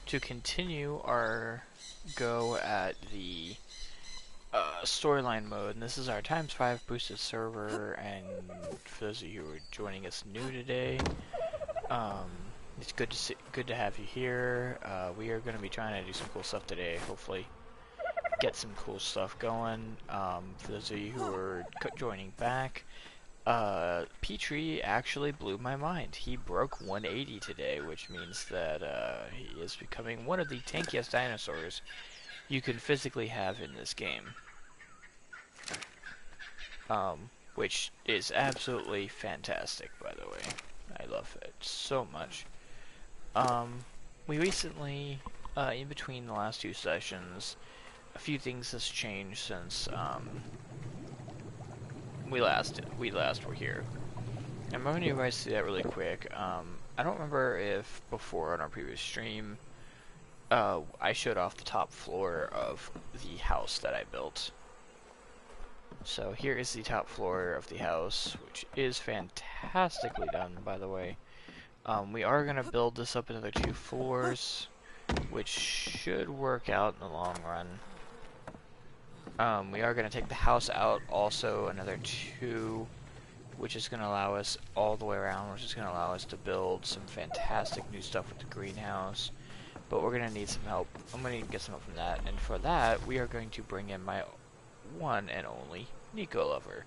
to continue our go at the storyline mode, and this is our ×5 boosted server. And for those of you who are joining us new today, um, it's good to have you here. We are going to be trying to do some cool stuff today. Hopefully, get some cool stuff going. For those of you who are joining back, Petrie actually blew my mind. He broke 180 today, which means that he is becoming one of the tankiest dinosaurs you can physically have in this game. Which is absolutely fantastic, by the way. I love it so much. We recently, in between the last two sessions, a few things has changed since we last were here. I'm going to guys see that really quick. I don't remember if before on our previous stream I showed off the top floor of the house that I built. So here is the top floor of the house, which is fantastically done, by the way. We are going to build this up another 2 floors, which should work out in the long run. We are going to take the house out also another 2, which is going to allow us all the way around, which is going to allow us to build some fantastic new stuff with the greenhouse. But we're going to need some help. I'm going to get some help from that. And for that, we are going to bring in my one and only Nico Lover.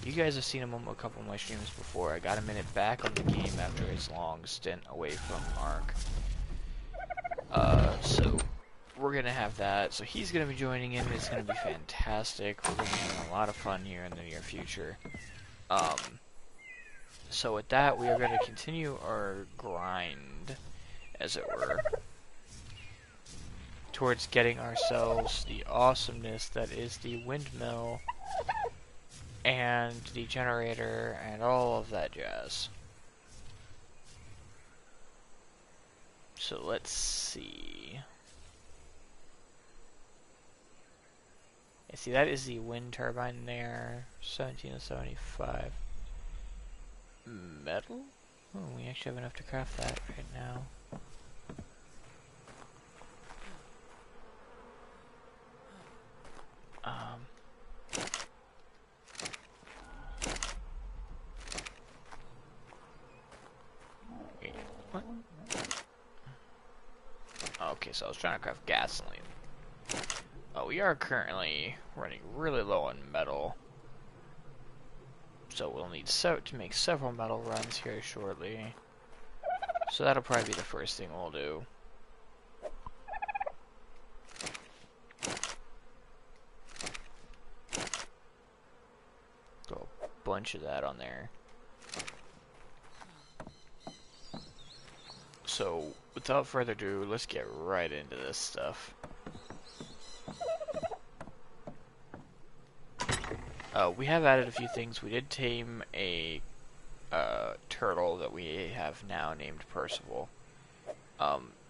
You guys have seen him on a couple of my streams before. I got him in it back on the game after his long stint away from Ark. So we're going to have that. So he's going to be joining in. It's going to be fantastic. We're going to be having a lot of fun here in the near future. So with that, we are going to continue our grind, as it were, towards getting ourselves the awesomeness that is the windmill and the generator and all of that jazz. So let's see. See, that is the wind turbine there. 17 to 75. Metal? Oh, we actually have enough to craft that right now. Wait, what? Okay, so I was trying to craft gasoline. Oh, we are currently running really low on metal. So we'll need to make several metal runs here shortly. So that'll probably be the first thing we'll do. Throw a bunch of that on there. So without further ado, let's get right into this stuff. We have added a few things. We did tame a turtle that we have now named Percival.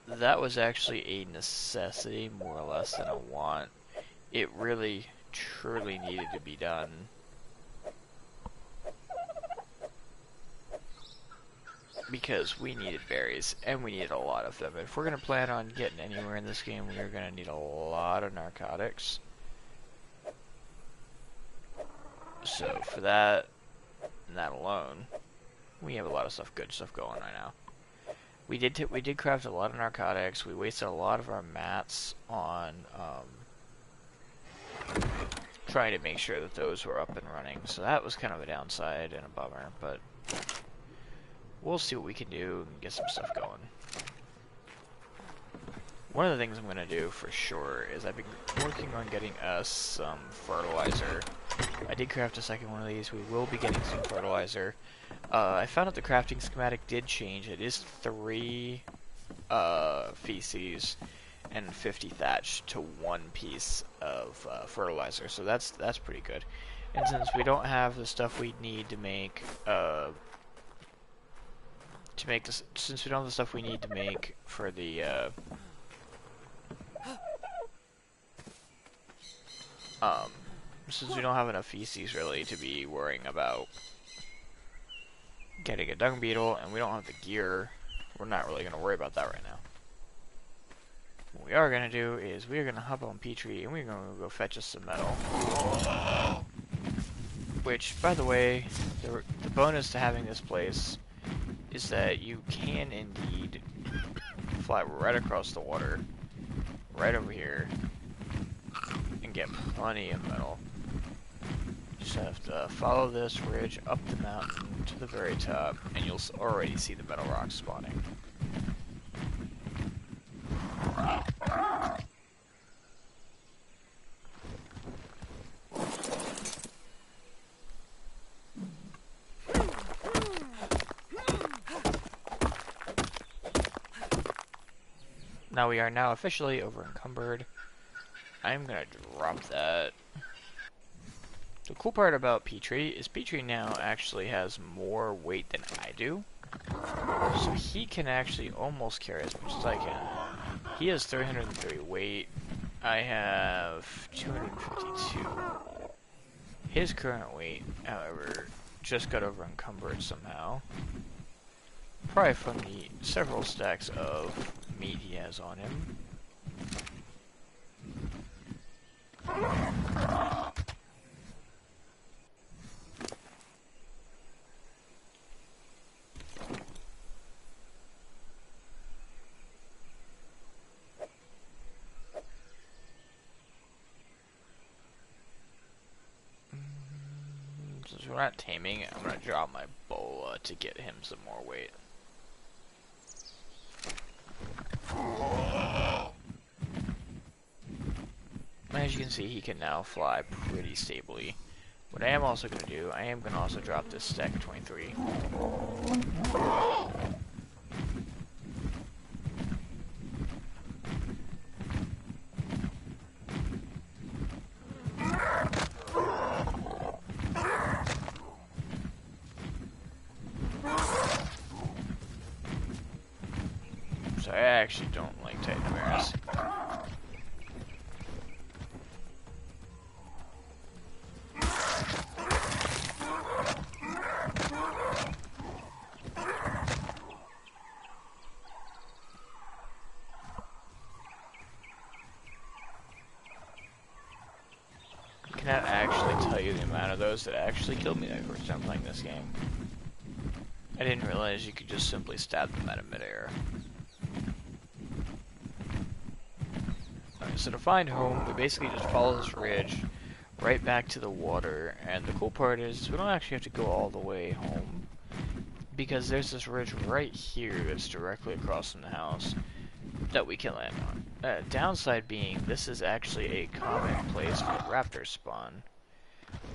That was actually a necessity more or less than a want. It really, truly needed to be done. Because we needed berries, and we needed a lot of them. If we're going to plan on getting anywhere in this game, we are going to need a lot of narcotics. So for that, and that alone, we have a lot of good stuff going right now. We did craft a lot of narcotics. We wasted a lot of our mats on trying to make sure that those were up and running. So that was kind of a downside and a bummer, but we'll see what we can do and get some stuff going. One of the things I'm going to do for sure is I've been working on getting us some fertilizer. I did craft a second one of these. We will be getting some fertilizer. I found out the crafting schematic did change. It is 3 feces and 50 thatch to 1 piece of fertilizer. So that's pretty good. And since we don't have the stuff we need to make this, since we don't have the stuff we need to make for the since we don't have enough feces really to be worrying about getting a dung beetle, and we don't have the gear, we're not really going to worry about that right now. we are gonna do is we're gonna hop on Petrie and we're gonna go fetch us some metal. Which, by the way, the bonus to having this place is that you can indeed fly right across the water, right over here, and get plenty of metal. You just have to follow this ridge up the mountain to the very top, and you'll already see the metal rocks spawning. Now we are now officially over encumbered. I'm gonna drop that. The cool part about Petrie is Petrie now actually has more weight than I do. So he can actually almost carry as much as I can. He has 330 weight. I have 252. His current weight, however, just got over encumbered somehow. Probably from the several stacks of meat he has on him. Since we're not taming, I'm gonna drop my bola to get him some more weight. As you can see, he can now fly pretty stably. What I am also going to do, I am going to also drop this stack of 23. So I actually don't like Titanomeres. I cannot actually tell you the amount of those that actually killed me that first time playing this game. I didn't realize you could just simply stab them out of midair. Alright, so to find home, we basically just follow this ridge right back to the water, and the cool part is we don't actually have to go all the way home, because there's this ridge right here that's directly across from the house that we can land on. Downside being, this is actually a common place for raptor spawn.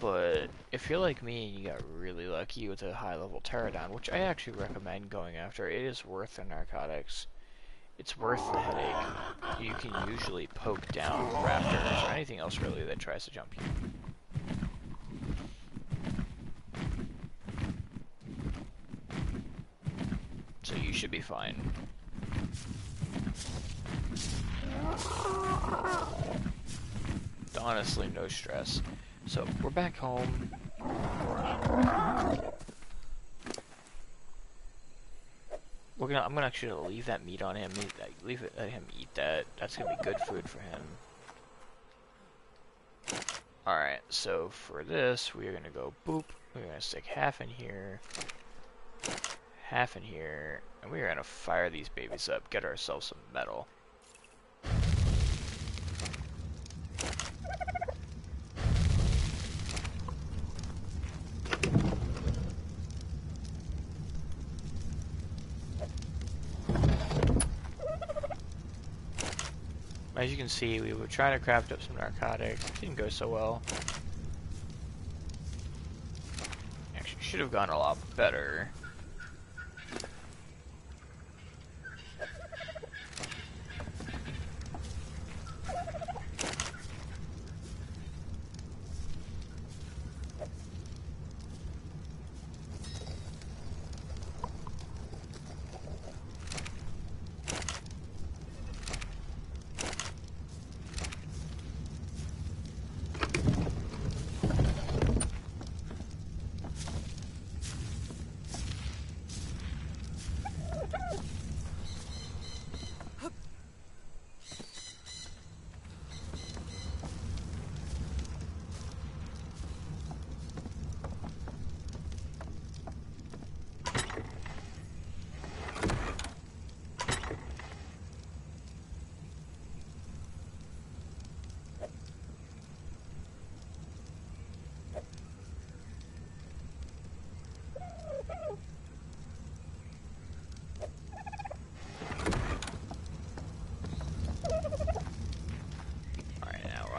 But if you're like me and you got really lucky with a high-level pterodon, which I actually recommend going after, it is worth the narcotics. It's worth the headache. You can usually poke down raptors or anything else really that tries to jump you. So you should be fine. Honestly, no stress. So, we're back home. I'm gonna actually leave that meat on him. Let him eat that. That's gonna be good food for him. Alright, so for this, we are gonna go boop. We're gonna stick half in here, half in here, and we're gonna fire these babies up, get ourselves some metal. As you can see, we were trying to craft up some narcotics. It didn't go so well. Actually, should have gone a lot better.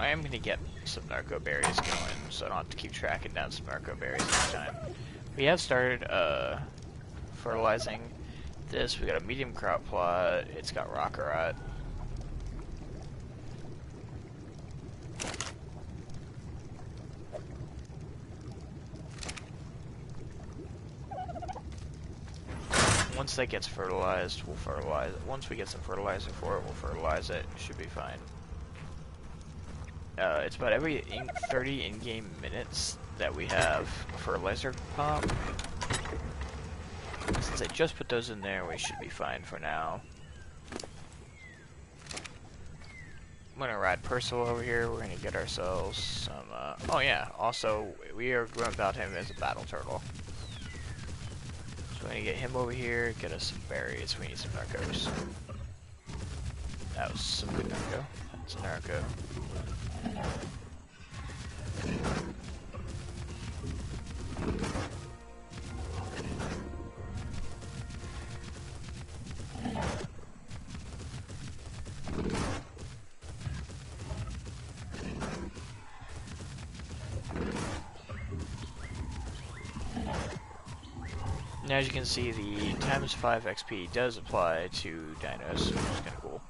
I am gonna get some narco berries going, so I don't have to keep tracking down some narco berries each time. We have started fertilizing this. We got a medium crop plot. It's got rock rot. Once that gets fertilized, we'll fertilize it. Once we get some fertilizer for it, we'll fertilize it. It should be fine. It's about every 30 in-game minutes that we have a fertilizer pop. Since I just put those in there, we should be fine for now. I'm gonna ride Percival over here. We're gonna get ourselves some, oh yeah, also, we are going about him as a battle turtle. So we're gonna get him over here, get us some berries. We need some narcos. That was some good narco. It's a narco. And as you can see, the times 5 XP does apply to dinos, which is kind of cool.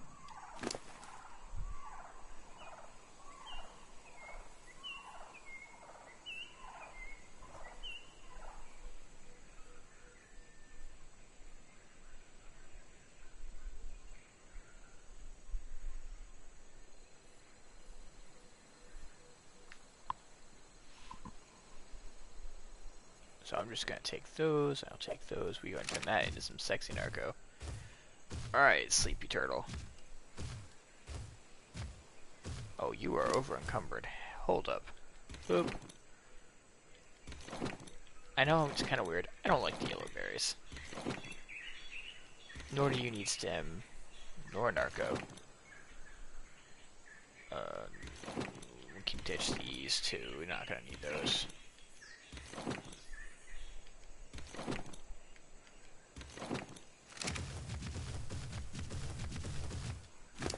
So I'm just gonna take those, I'll take those, we go and turn that into some sexy narco. Alright, Sleepy Turtle. Oh, you are over encumbered. Hold up. Boop. I know it's kinda weird. I don't like the yellow berries. Nor do you need stem, nor narco. We can ditch these too, we're not gonna need those.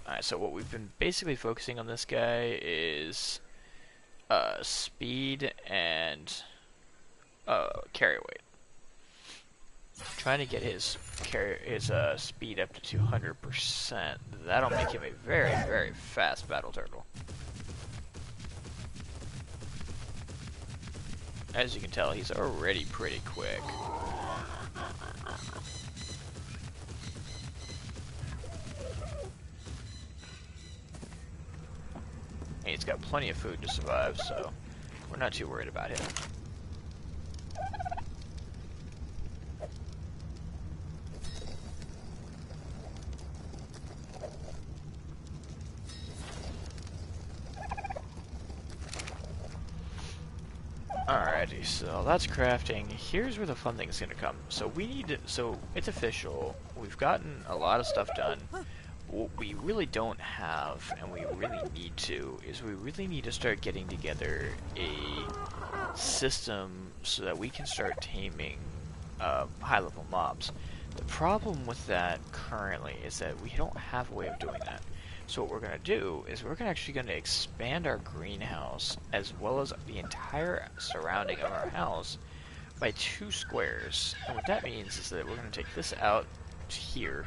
Alright, so what we've been basically focusing on this guy is speed and carry weight. Trying to get his speed up to 200%. That'll make him a very, very fast battle turtle. As you can tell, he's already pretty quick. And he's got plenty of food to survive, so we're not too worried about him. Alrighty, so that's crafting. Here's where the fun thing is going to come. So we need to, so it's official. We've gotten a lot of stuff done. What we really don't have, and we really need to, is we really need to start getting together a system so that we can start taming high-level mobs. The problem with that currently is that we don't have a way of doing that. So what we're going to do is we're actually going to expand our greenhouse as well as the entire surrounding of our house by 2 squares. And what that means is that we're going to take this out to here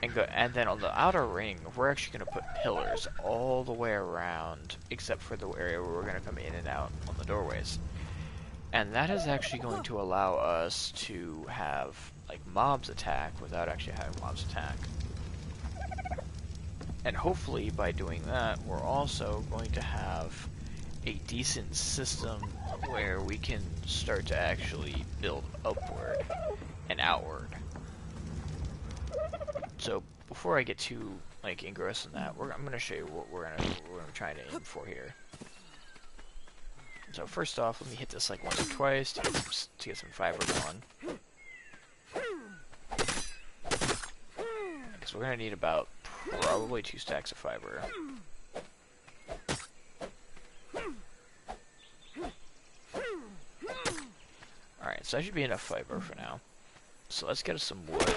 and go, and then on the outer ring we're actually going to put pillars all the way around except for the area where we're going to come in and out on the doorways. And that is actually going to allow us to have like mobs attack without actually having mobs attack. And hopefully by doing that, we're also going to have a decent system where we can start to actually build upward and outward. So before I get too like engrossed in that, I'm going to show you what we're going to try to aim for here. So first off, let me hit this like once or twice to get some fiber going. Because we're going to need about probably 2 stacks of fiber. Alright, so that should be enough fiber for now. So let's get us some wood.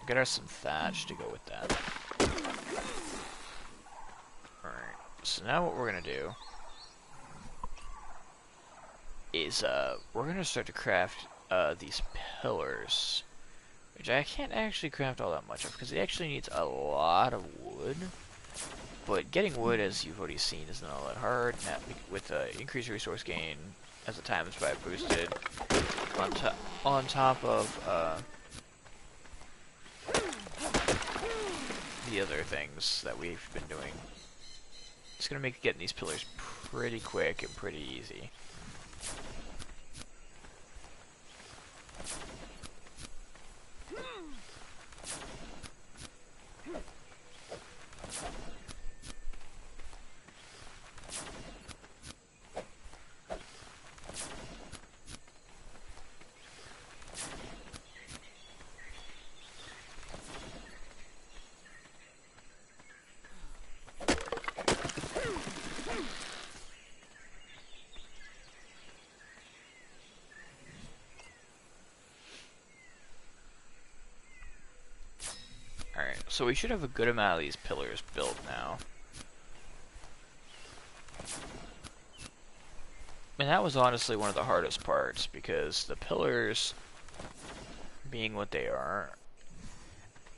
Get us some thatch to go with that. Alright, so now what we're gonna do is we're gonna start to craft these pillars, which I can't actually craft all that much of because it actually needs a lot of wood. But getting wood, as you've already seen, is not all that hard. Now, with increased resource gain as the times 5 boosted, on top of the other things that we've been doing, it's gonna make getting these pillars pretty quick and pretty easy. Alright, so we should have a good amount of these pillars built now. And that was honestly one of the hardest parts, because the pillars, being what they are,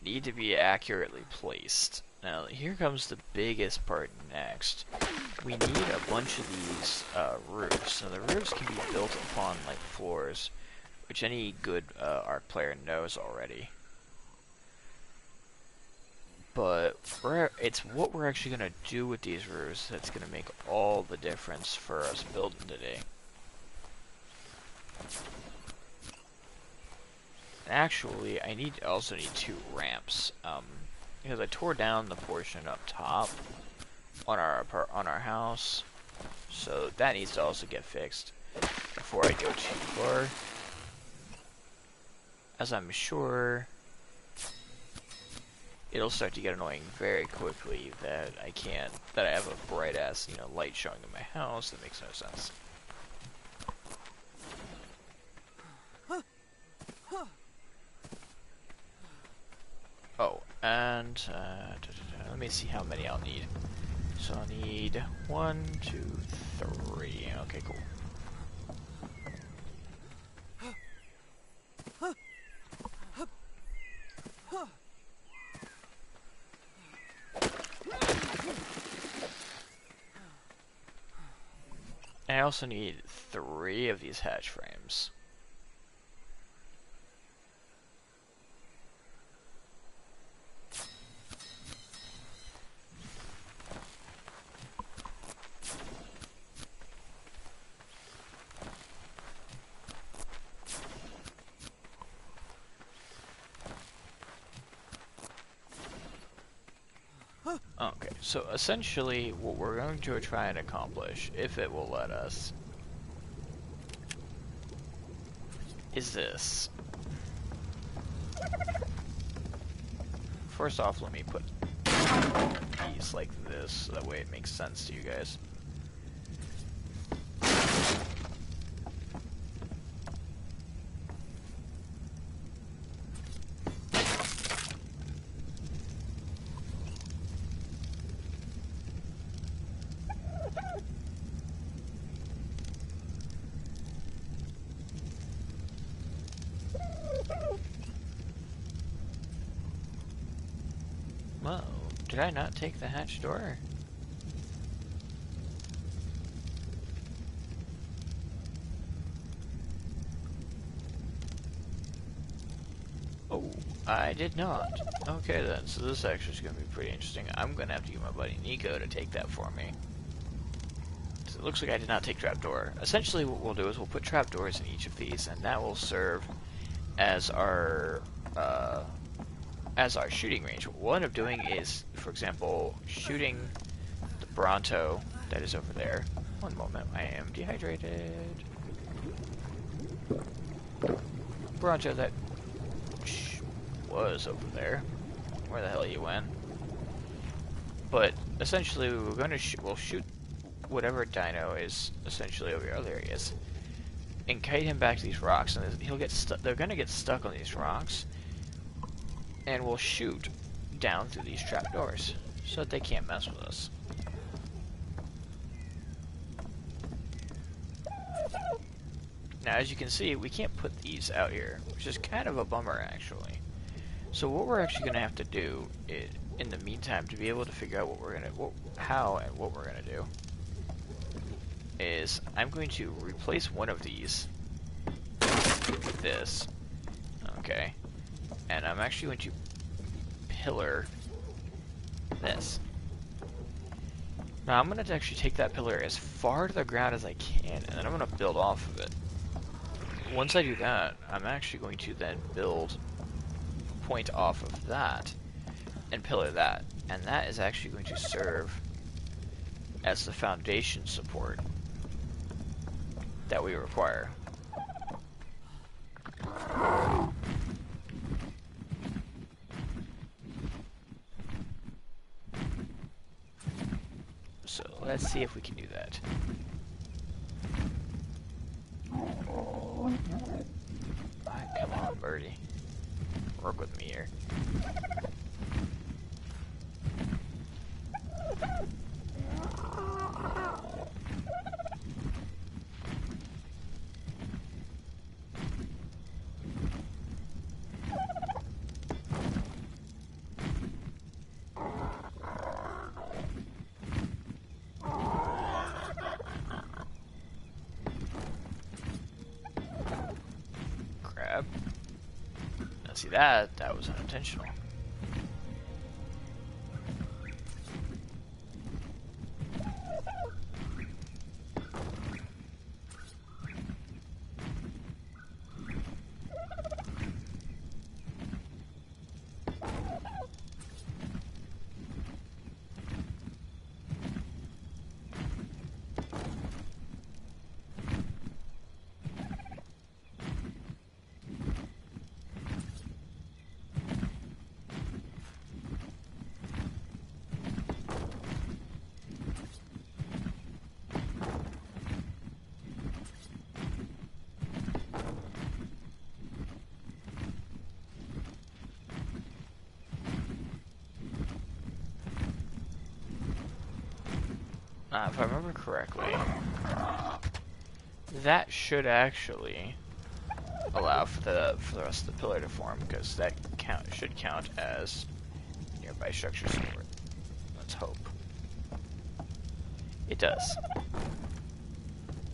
need to be accurately placed. Now, here comes the biggest part next. We need a bunch of these roofs. Now, the roofs can be built upon, like, floors, which any good Ark player knows already. But it's what we're actually going to do with these roofs that's going to make all the difference for us building today. And actually, I also need 2 ramps, because I tore down the portion up top on our house, so that needs to also get fixed before I go too far, as I'm sure it'll start to get annoying very quickly that I have a bright ass, light showing in my house that makes no sense. Oh, and let me see how many I'll need. So I'll need 1, 2, 3. Okay, cool. I also need 3 of these hatch frames. Okay, so essentially what we're going to try and accomplish, if it will let us, is this. First off, let me put these like this, so that way it makes sense to you guys. Whoa, did I not take the hatch door? Oh, I did not. Okay then, so this actually is going to be pretty interesting. I'm going to have to get my buddy Nico to take that for me. So it looks like I did not take trapdoor. Essentially what we'll do is we'll put trapdoors in each of these, and that will serve as our shooting range. What we'll end up doing is, for example, shooting the Bronto that is over there. One moment, I am dehydrated. Bronto that was over there. Where the hell he went? But essentially, we're going to we'll shoot whatever dino is essentially over here. Oh, there he is, and kite him back to these rocks, and he'll get stuck. They're going to get stuck on these rocks. and we'll shoot down through these trapdoors so that they can't mess with us. Now, as you can see, we can't put these out here, which is kind of a bummer, actually. So what we're actually going to have to do in the meantime, to be able to figure out what we're going to, how and what we're going to do, is I'm going to replace one of these with this. Okay. And I'm actually going to pillar this. Now I'm going to actually take that pillar as far to the ground as I can, and then I'm going to build off of it. Once I do that, I'm actually going to then build a point off of that and pillar that. And that is actually going to serve as the foundation support that we require. So let's see if we can do that. Alright, come on, birdie. Work with me here. Now see that was unintentional. If I remember correctly, that should actually allow for the rest of the pillar to form, because that should count as nearby structure support. Let's hope. It does.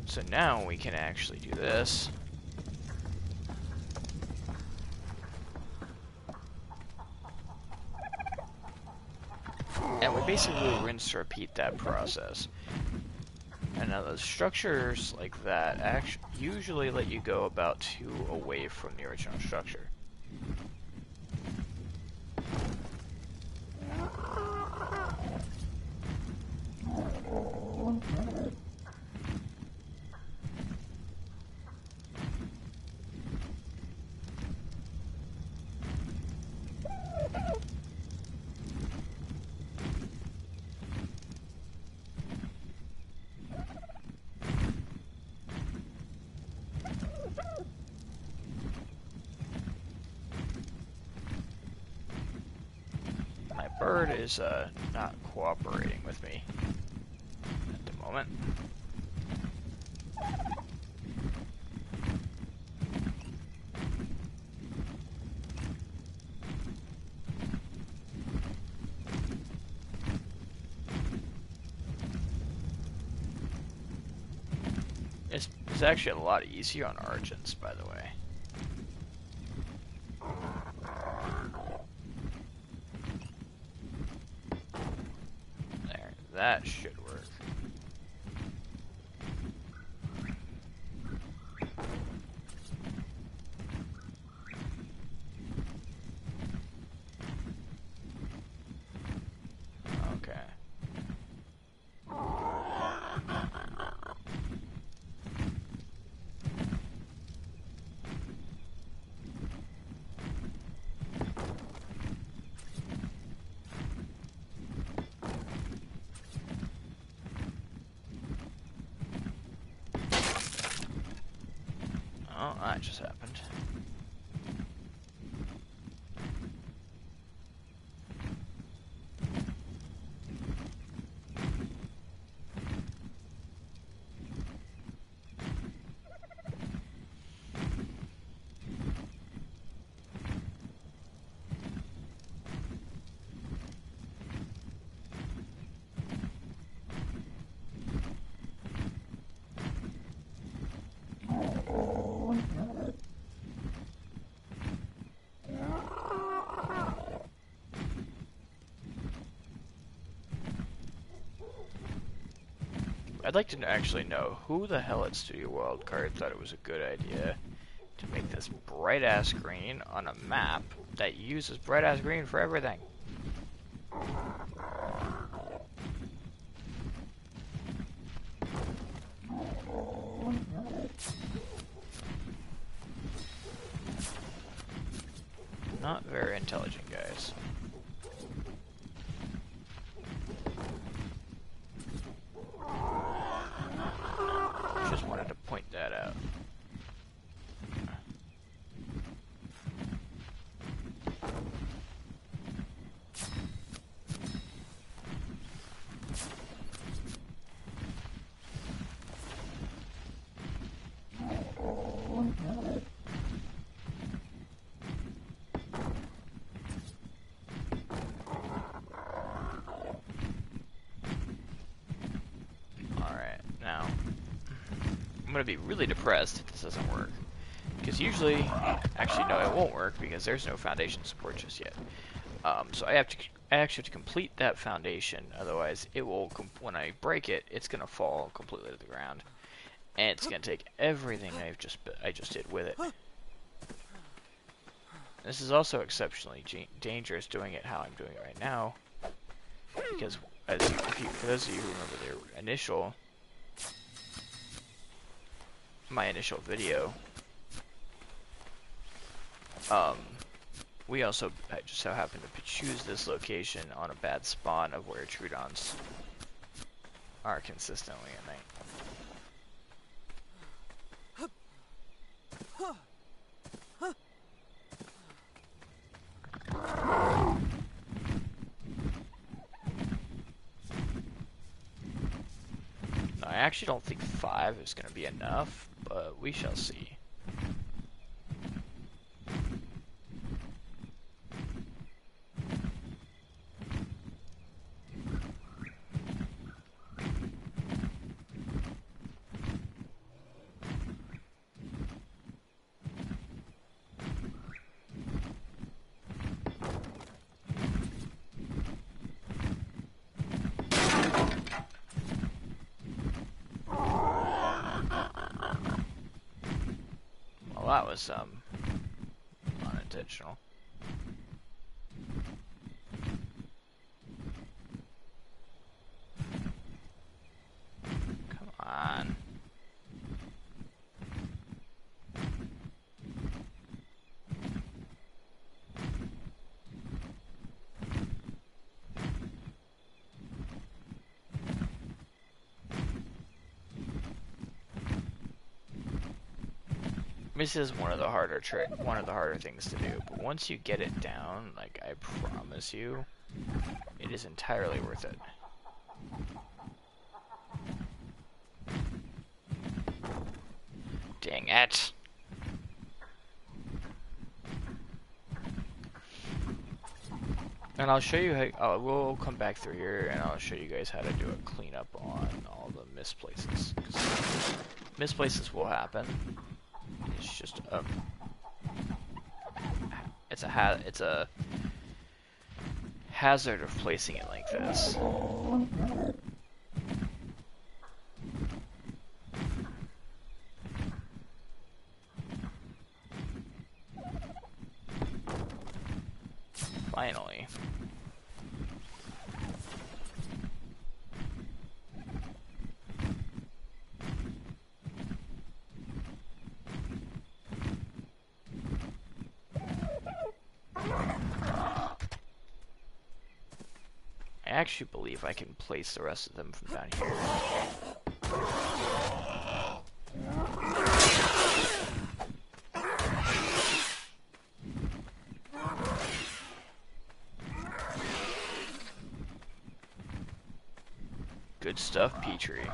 So now we can actually do this. And we basically rinse and repeat that process. And now the structures like that usually let you go about 2 away from the original structure. Bird is not cooperating with me at the moment. It's actually a lot easier on Argents, by the way. That should work. Okay. Oh, that just happened. I'd like to actually know who the hell at Studio Wildcard thought it was a good idea to make this bright-ass green on a map that uses bright-ass green for everything. Not very intelligent, guys. Just wanted to point that out. I'm gonna be really depressed if this doesn't work. Because usually, actually no, it won't work because there's no foundation support just yet. So I actually have to complete that foundation. Otherwise, it will when I break it, it's gonna fall completely to the ground, and it's gonna take everything I just did with it. This is also exceptionally dangerous doing it how I'm doing it right now, because for those of you who remember my initial video, we also just so happen to choose this location on a bad spawn of where Troodons are consistently at night. I actually don't think 5 is going to be enough, but we shall see. Well, that was unintentional. Come on. This is one of the harder things to do, but once you get it down, like I promise you, it is entirely worth it. Dang it. And I'll show you how, we'll come back through here and I'll show you guys how to do a cleanup on all the misplaces. 'Cause misplaces will happen. It's just it's a hazard of placing it like this. Finally. I actually believe I can place the rest of them from down here. Good stuff, Petrie.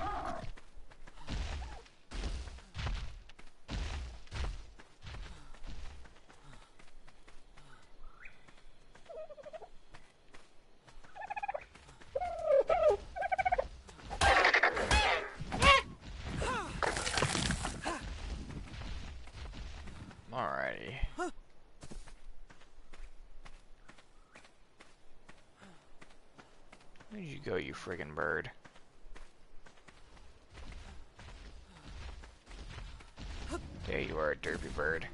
Alrighty. Where did you go, you friggin' bird? Okay, you are a derpy bird.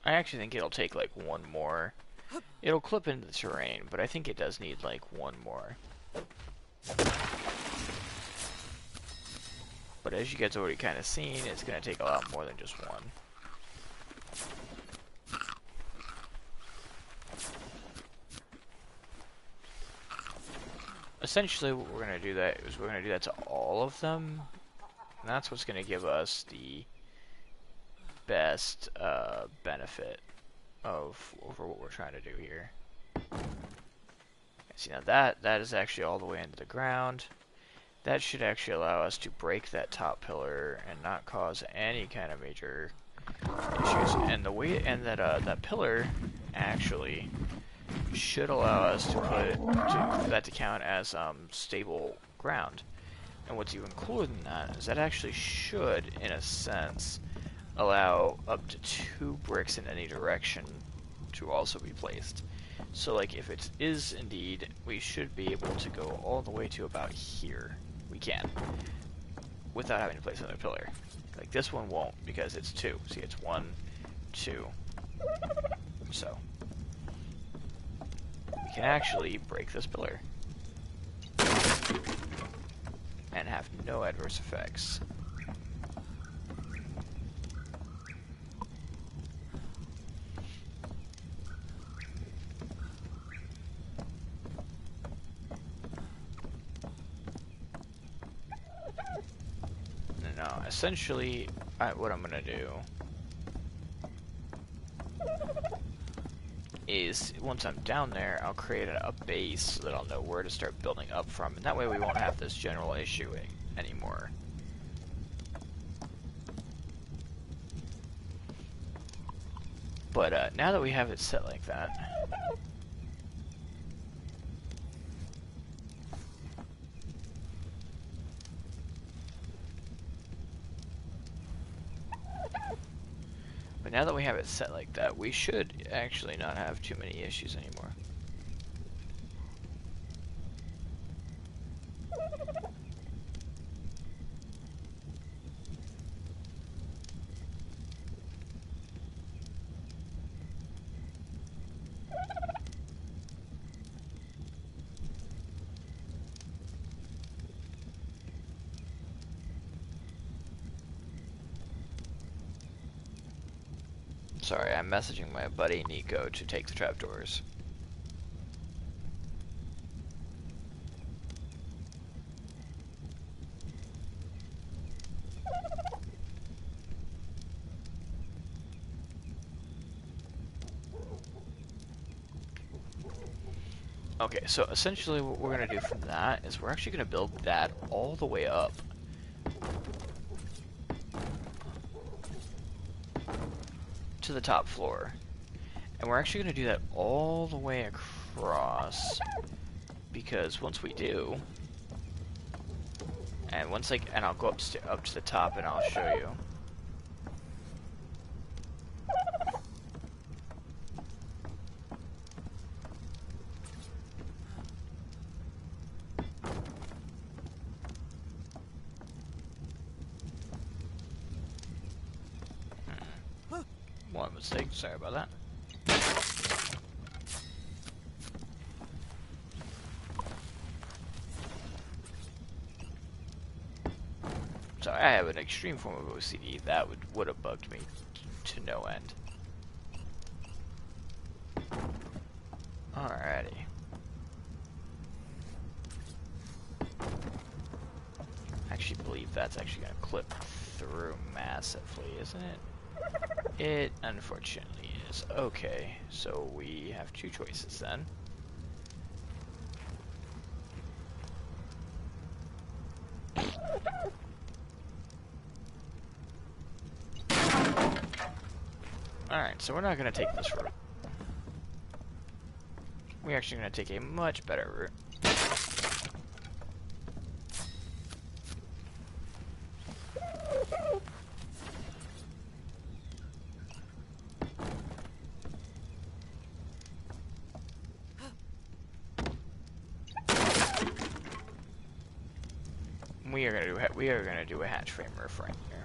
I actually think it'll take like one more. It'll clip into the terrain, but I think it does need like one more. But as you guys already kind of seen, it's going to take a lot more than just one. Essentially what we're going to do that is we're going to do that to all of them. And that's what's going to give us the best benefit over what we're trying to do here. See, now that is actually all the way into the ground. That should actually allow us to break that top pillar and not cause any kind of major issues. And the way that pillar actually should allow us to for that to count as stable ground. And what's even cooler than that is that actually should, in a sense, allow up to 2 bricks in any direction to also be placed. So like if it is indeed, we should be able to go all the way to about here. We can, without having to place another pillar. Like this one won't, because it's 2. See, it's 1, 2. So we can actually break this pillar and have no adverse effects. Now, essentially, what I'm gonna do is, once I'm down there, I'll create a base so that I'll know where to start building up from, and that way we won't have this general issue anymore. But now that we have it set like that, now that we have it set like that, we should actually not have too many issues anymore. Sorry, I'm messaging my buddy Nico to take the trapdoors. Okay, so essentially what we're going to do from that is we're actually going to build that all the way up. To the top floor. And we're actually going to do that all the way across because once we do, and I'll go up to the top and I'll show you. One mistake, sorry about that. So I have an extreme form of OCD that would have bugged me to no end. Alrighty. I actually believe that's actually going to clip through massively, isn't it? It unfortunately is. Okay, so we have two choices then. Alright, so we're not going to take this route. We're actually going to take a much better route. We are gonna do a hatch frame roof right here.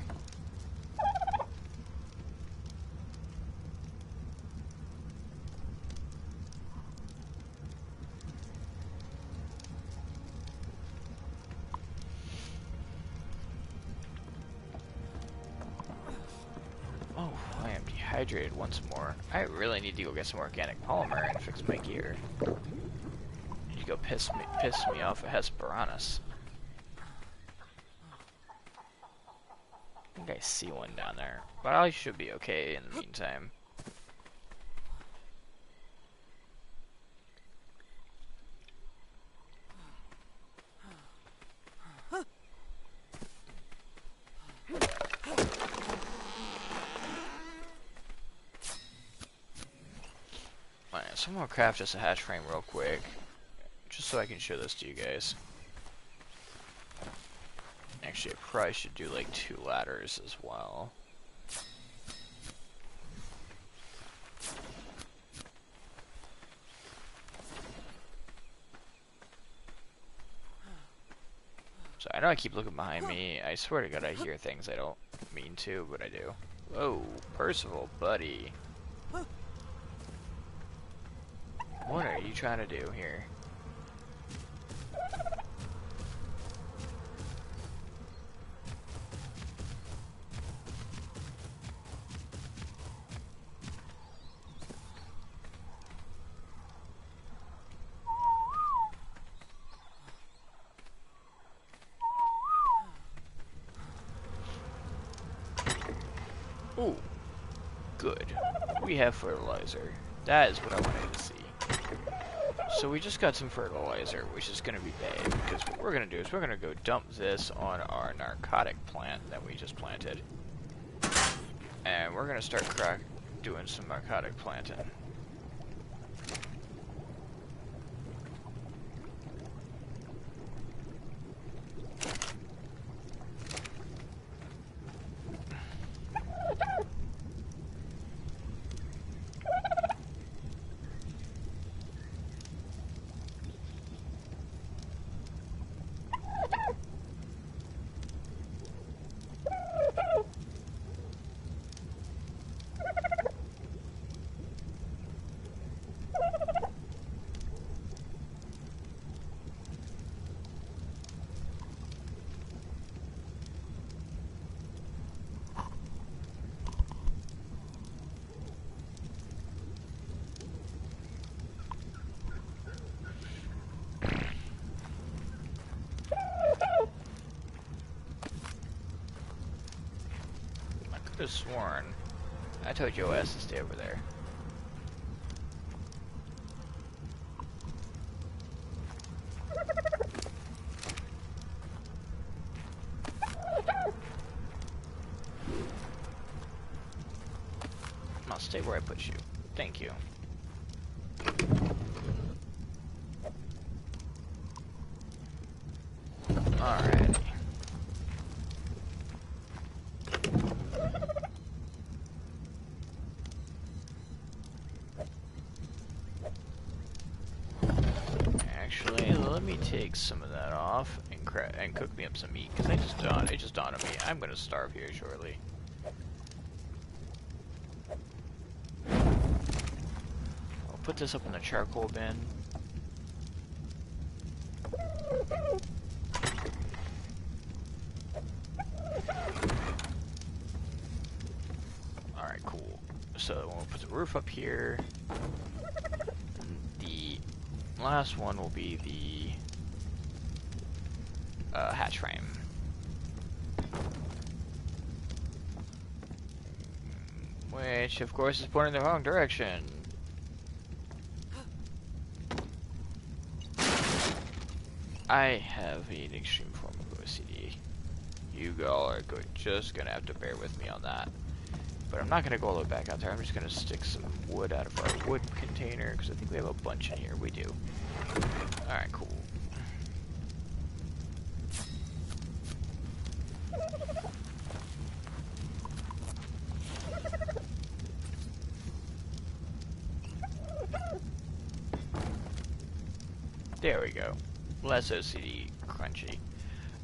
Oh, I am dehydrated once more. I really need to go get some organic polymer and fix my gear. Need to go piss me off a Hesperornis. I think I see one down there, but I should be okay in the meantime. Alright, so I'm gonna craft just a hatch frame real quick, just so I can show this to you guys. Actually, I probably should do like 2 ladders as well. So I know I keep looking behind me. I swear to God I hear things I don't mean to, but I do. Whoa, Percival, buddy. What are you trying to do here? Ooh, good. We have fertilizer. That is what I wanted to see. So we just got some fertilizer, which is going to be bad, because what we're going to do is we're going to go dump this on our narcotic plant that we just planted. And we're going to start doing some narcotic planting. I could have sworn I told your ass to stay over there. I'll stay where I put you. Thank you. take some of that off and cook me up some meat, because it just dawned on me, I'm gonna starve here shortly. I'll put this up in the charcoal bin. Alright, cool. So we'll put the roof up here. The last one will be the hatch frame. Which, of course, is pointing in the wrong direction. I have an extreme form of OCD. You all are just gonna have to bear with me on that. But I'm not gonna go all the way back out there. I'm just gonna stick some wood out of our wood container, because I think we have a bunch in here. We do. Alright, cool. There we go. Less OCD crunchy.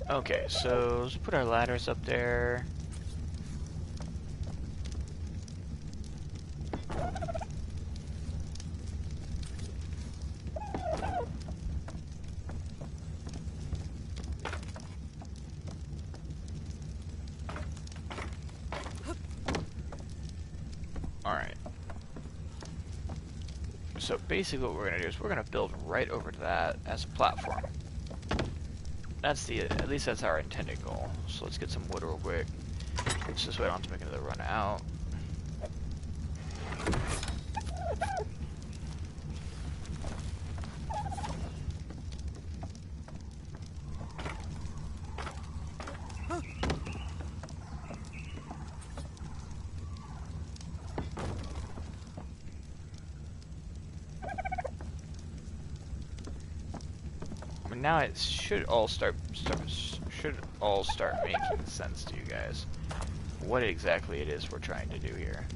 Okay, so let's put our ladders up there. Alright. So basically what we're going to do is we're going to build right over to that as a platform. That's at least that's our intended goal. So let's get some wood real quick. It's this way I don't have to make another run out. Now it should all start making sense to you guys. What exactly it is we're trying to do here.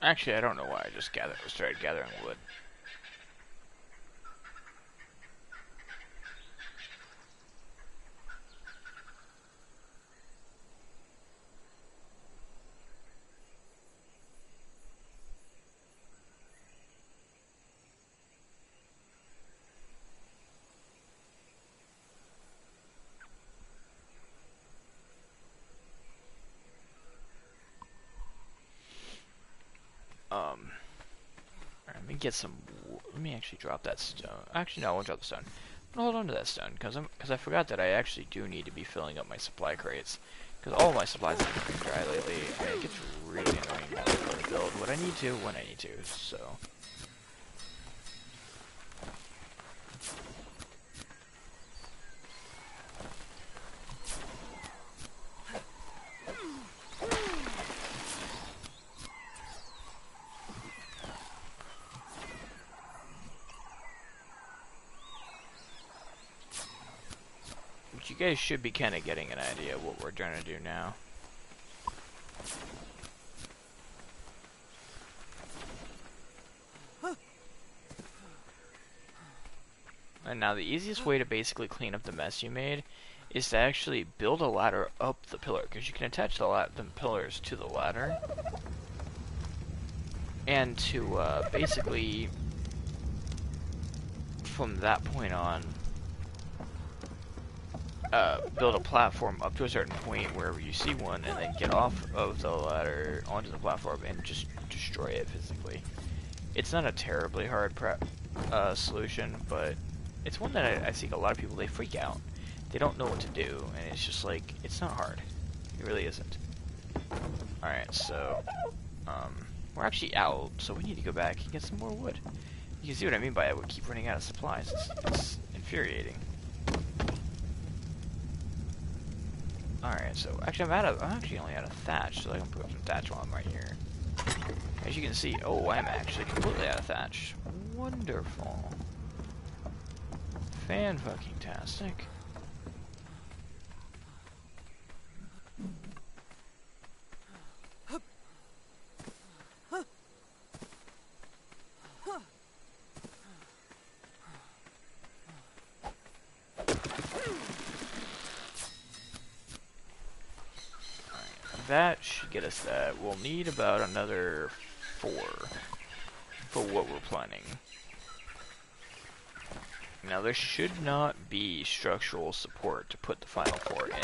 Actually, I don't know why I just started gathering wood. Let me get some. Let me actually drop that stone. Actually, no, I won't drop the stone. I'm gonna hold on to that stone because I forgot that I actually do need to be filling up my supply crates, because all my supplies have been dry lately, and it gets really annoying not being able to build what I need to when I need to. So. What you guys should be kind of getting an idea of what we're trying to do now. And now the easiest way to basically clean up the mess you made is to actually build a ladder up the pillar, because you can attach the pillars to the ladder, and to basically from that point on build a platform up to a certain point wherever you see one, and then get off of the ladder onto the platform and just destroy it physically. It's not a terribly hard solution, but it's one that I see a lot of people, they freak out. They don't know what to do, and it's just like, it's not hard. It really isn't. Alright, so, we're actually out, so we need to go back and get some more wood. You can see what I mean by it, we keep running out of supplies. It's infuriating. Alright, so, actually I'm actually only out of thatch, so I can put some thatch while I'm right here. As you can see, oh, I'm actually completely out of thatch. Wonderful. Fan-fucking-tastic. That should get us that. We'll need about another 4 for what we're planning. Now there should not be structural support to put the final 4 in.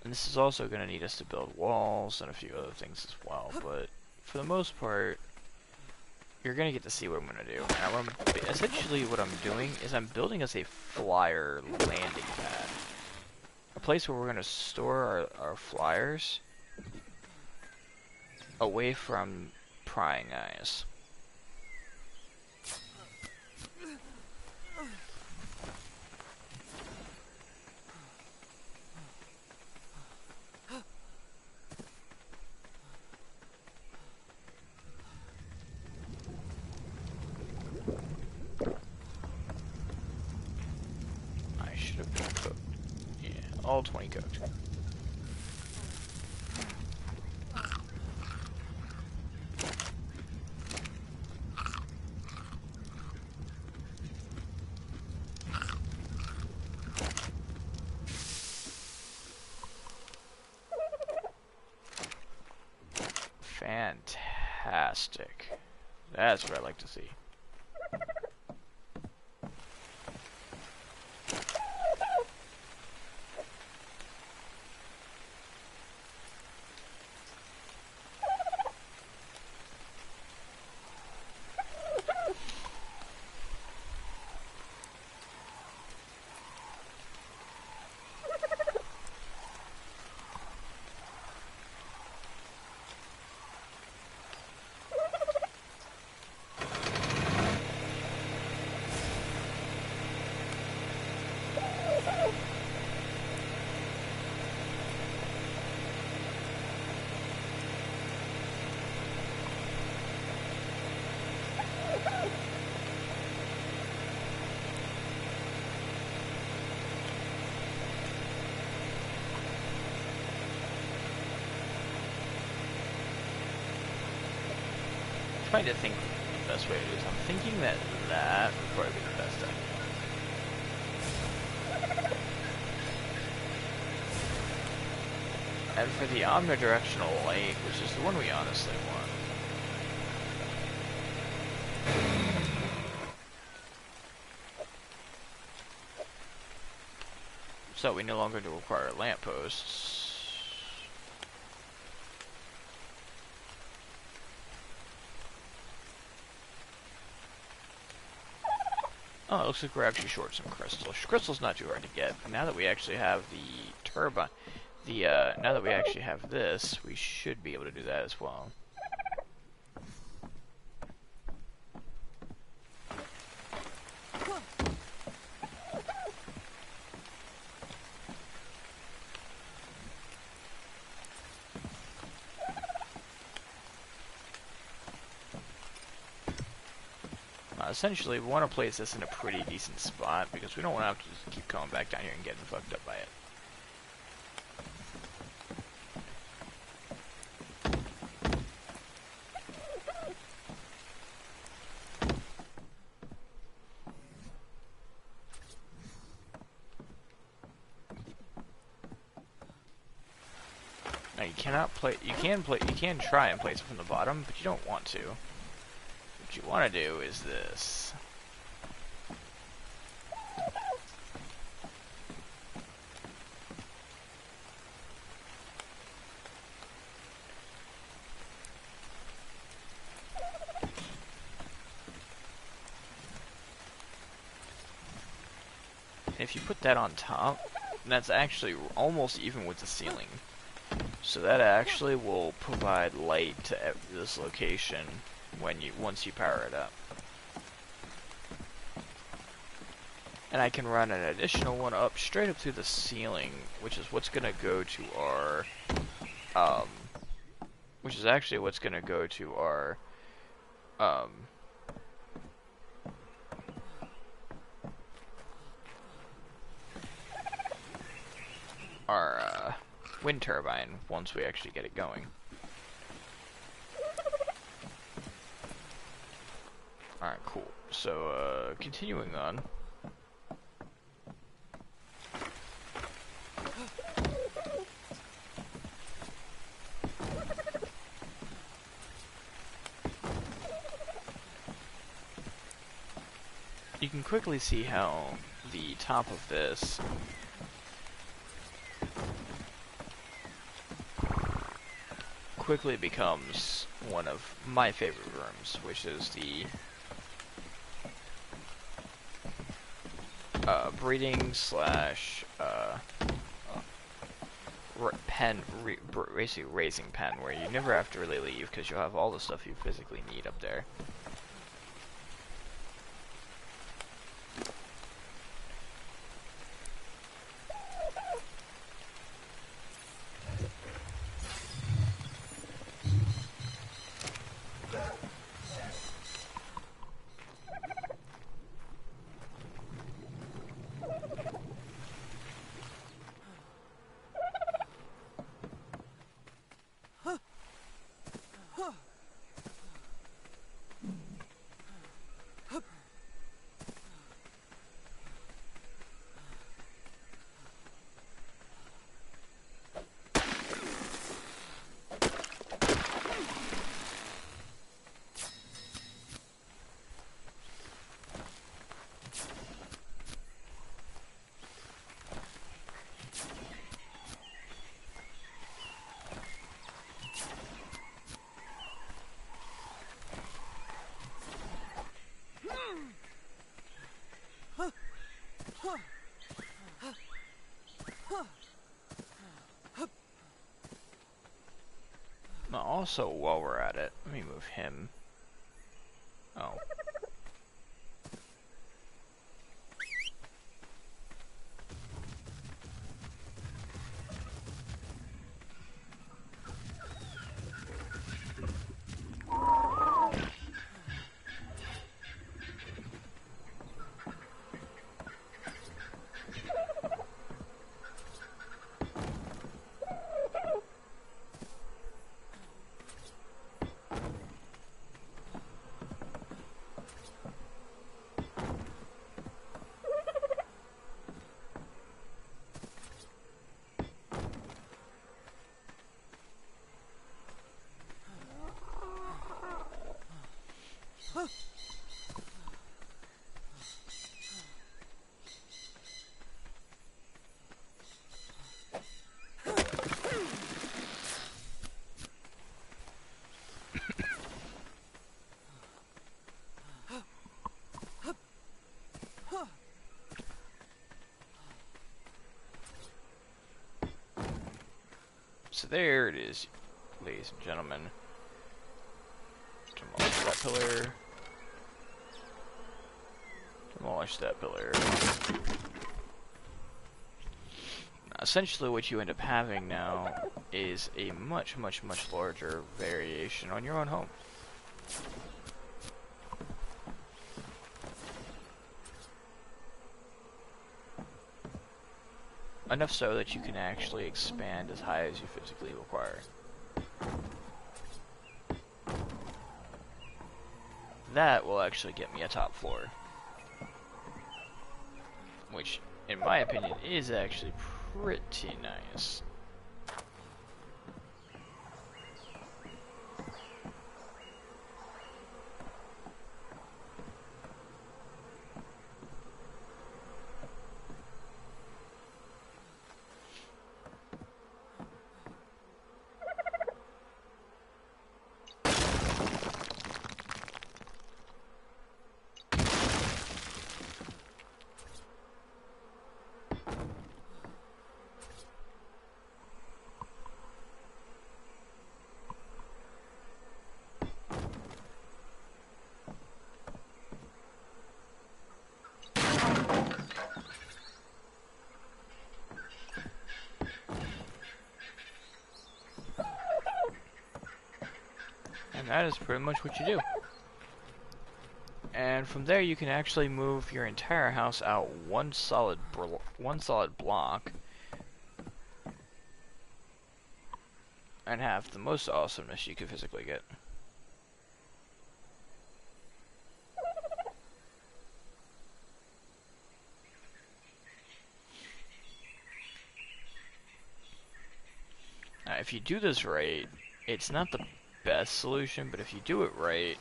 And this is also going to need us to build walls and a few other things as well, but for the most part, you're going to get to see what I'm going to do. Now, essentially what I'm doing is I'm building us a flyer landing pad. A place where we're going to store our flyers away from prying eyes. All 20 cooked. Fantastic. That's what I like to see. Trying to think the best way to do this. I'm thinking that that would probably be the best idea. And for the omnidirectional light, which is the one we honestly want, so we no longer do require lampposts. Oh, it looks like we're actually short some crystals. Crystal's not too hard to get. Now that we actually have the turbine, now that we actually have this, we should be able to do that as well. Essentially, we want to place this in a pretty decent spot because we don't want to have to just keep coming back down here and getting fucked up by it. Now you cannot play. You can try and place it from the bottom, but you don't want to. What you want to do is this. And if you put that on top, that's actually almost even with the ceiling. So that actually will provide light to this location once you power it up. And I can run an additional one up straight up through the ceiling, which is what's gonna go to our which is actually what's gonna go to our wind turbine once we actually get it going. Alright, cool. So, continuing on. You can quickly see how the top of this quickly becomes one of my favorite rooms, which is the breeding slash basically raising pen, where you never have to really leave because you'll have all the stuff you physically need up there. Now also, while we're at it, let me move him. Oh. So there it is, ladies and gentlemen. Demolish that pillar. Demolish that pillar. Now, essentially what you end up having now is a much larger variation on your own home. enough so that you can actually expand as high as you physically require. That will actually get me a top floor, which, in my opinion, is actually pretty nice. And that is pretty much what you do. And from there you can actually move your entire house out one solid block and have the most awesomeness you could physically get. Now, if you do this right, it's not the best solution, but if you do it right,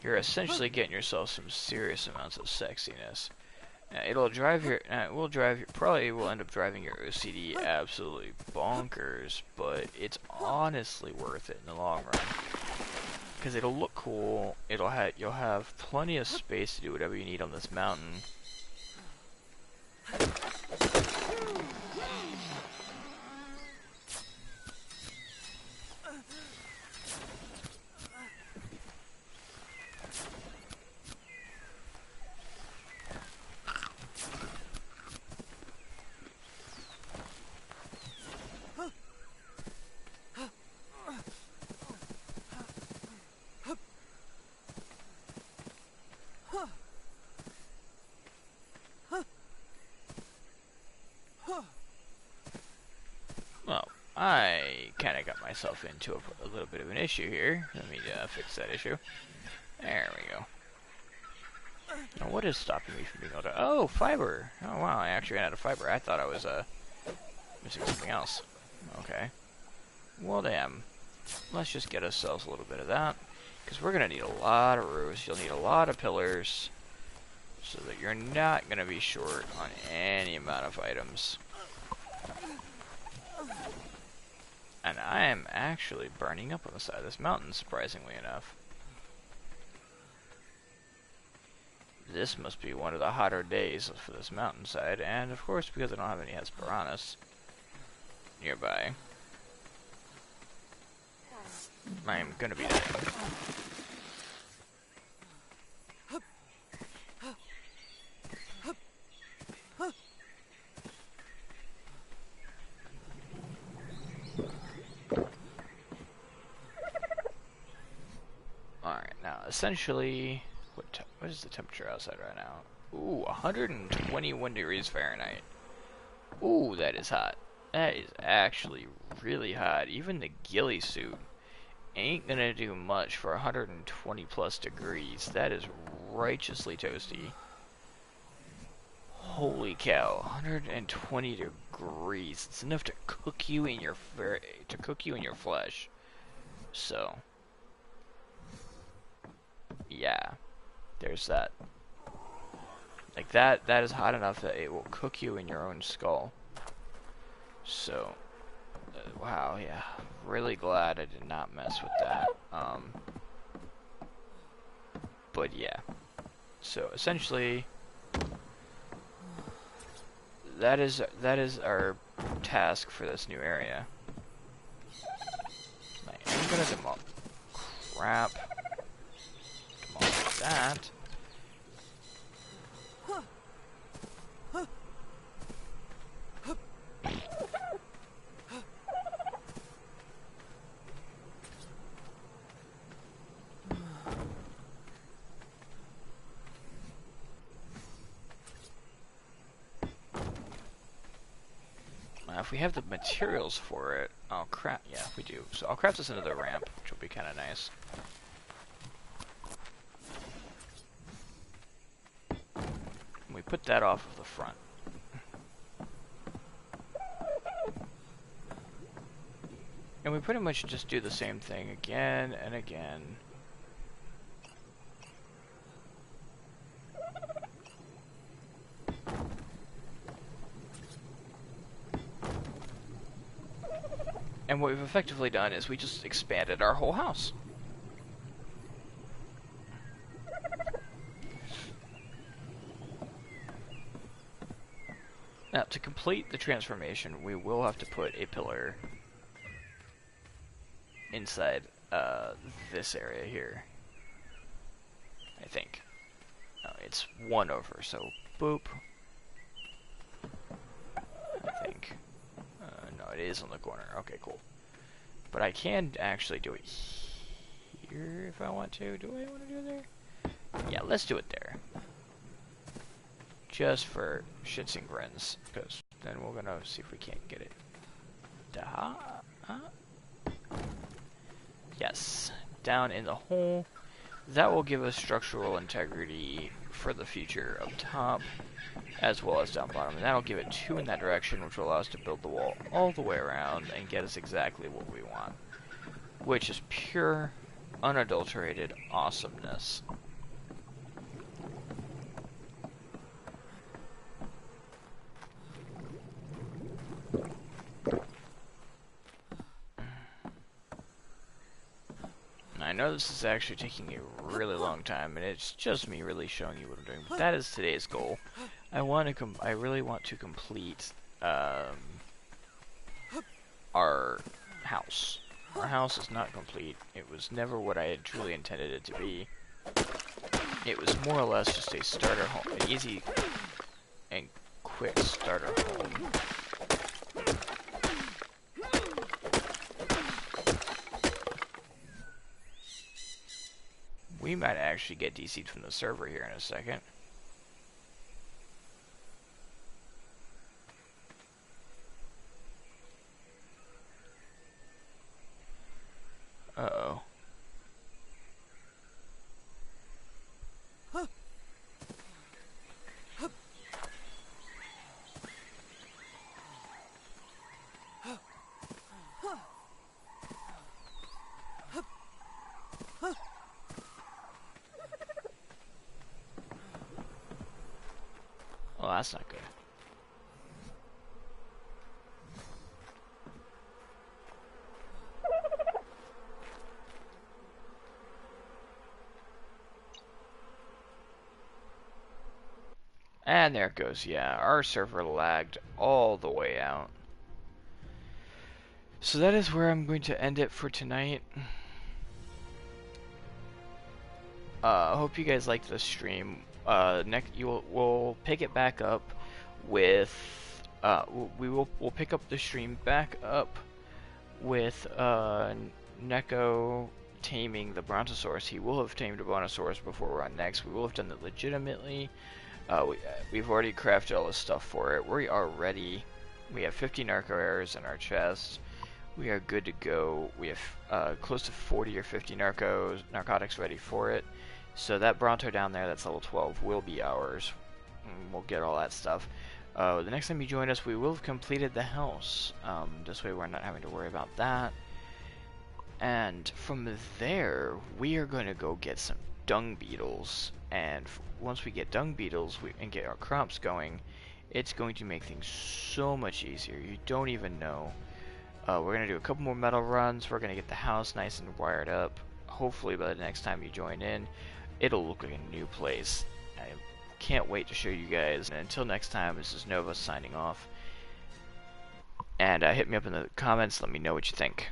you're essentially getting yourself some serious amounts of sexiness. It'll drive your, probably will end up driving your OCD absolutely bonkers, but it's honestly worth it in the long run. Because it'll look cool, you'll have plenty of space to do whatever you need on this mountain. Well, I kind of got myself into a little bit of an issue here. Let me fix that issue. There we go. Now, what is stopping me from being able to... Oh, fiber! Oh, wow, I actually ran out of fiber. I thought I was missing something else. Okay. Well, damn. Let's just get ourselves a little bit of that. Because we're going to need a lot of roofs. You'll need a lot of pillars. So that you're not going to be short on any amount of items. And I am actually burning up on the side of this mountain, surprisingly enough. This must be one of the hotter days for this mountainside, and of course because I don't have any Hesperornis nearby, I'm gonna be dead. Alright, now essentially, what is the temperature outside right now? Ooh, 121 degrees Fahrenheit. Ooh, that is hot. That is actually really hot. Even the ghillie suit ain't gonna do much for 120 plus degrees. That is righteously toasty. Holy cow, 120 degrees. It's enough to cook you in your flesh. So, yeah, there's that. Like that is hot enough that it will cook you in your own skull. So, wow, yeah, really glad I did not mess with that. But yeah, so essentially, that is our task for this new area. I'm gonna demolish. Crap. Demolish that. if we have the materials for it, I'll craft. Yeah, we do. So I'll craft this into the ramp, which will be kind of nice. And we put that off of the front. And we pretty much just do the same thing again and again. And what we've effectively done is we just expanded our whole house. Now, to complete the transformation, we will have to put a pillar inside this area here. I think. No, it's one over, so boop. I think. No, it is on the corner. Okay, cool. But I can actually do it here if I want to. Do I want to do it there? Yeah, let's do it there. Just for shits and grins, because then we're gonna see if we can't get it. Yes, down in the hole. That will give us structural integrity for the future up top, as well as down bottom. And that'll give it 2 in that direction, which will allow us to build the wall all the way around and get us exactly what we want. Which is pure, unadulterated awesomeness. I know this is actually taking a really long time, and it's just me really showing you what I'm doing. But that is today's goal. I really want to complete our house. Our house is not complete. It was never what I had truly intended it to be. It was more or less just a starter home, an easy and quick starter home. We might actually get DC'd from the server here in a second. Uh-oh. Well, that's not good. And there it goes. Yeah, our server lagged all the way out. So that is where I'm going to end it for tonight. I hope you guys liked the stream. We'll pick it back up with we'll pick up the stream back up with Neko taming the Brontosaurus. He will have tamed a Brontosaurus before we're on next. We will have done it legitimately. We've already crafted all the stuff for it. We are ready. We have 50 narco arrows in our chest. We are good to go. We have close to 40 or 50 narcotics ready for it. So that Bronto down there, that's level 12, will be ours. And we'll get all that stuff. The next time you join us, we will have completed the house. This way we're not having to worry about that. And from there, we are going to go get some dung beetles. And once we get dung beetles and get our crops going, it's going to make things so much easier. You don't even know. We're going to do a couple more metal runs. We're going to get the house nice and wired up. Hopefully by the next time you join in, it'll look like a new place. I can't wait to show you guys. And until next time, this is Nova signing off. And hit me up in the comments. Let me know what you think.